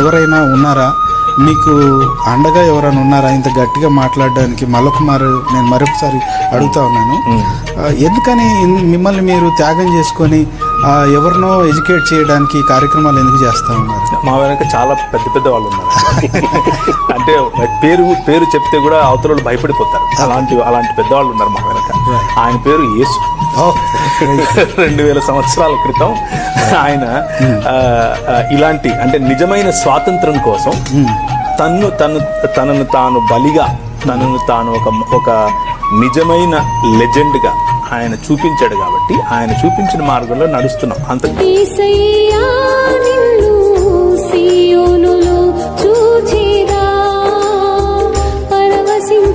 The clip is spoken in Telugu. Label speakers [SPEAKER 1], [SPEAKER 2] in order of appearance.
[SPEAKER 1] ఎవరైనా ఉన్నారా, మీకు అండగా ఎవరైనా ఉన్నారా ఇంత గట్టిగా మాట్లాడడానికి? మళ్ళొకమారు నేను మరొకసారి అడుగుతా ఉన్నాను, ఎందుకని మిమ్మల్ని మీరు త్యాగం చేసుకొని ఎవరినో ఎడ్యుకేట్ చేయడానికి ఈ కార్యక్రమాలు ఎందుకు చేస్తూ ఉన్నారు?
[SPEAKER 2] మా వెనక చాలా పెద్ద పెద్ద వాళ్ళు ఉన్నారు. అంటే పేరు చెప్తే కూడా అవతల భయపడిపోతారు. అలాంటి పెద్దవాళ్ళు ఉన్నారు మా వెనక. ఆయన పేరు యేసు. 2000 సంవత్సరాల క్రితం ఆయన ఇలాంటి అంటే నిజమైన స్వాతంత్రం కోసం తనను తాను బలిగా, తనను తాను ఒక నిజమైన లెజెండ్గా ఆయన చూపించాడు. కాబట్టి ఆయన చూపించిన మార్గంలో నడుస్తున్నాం. అంత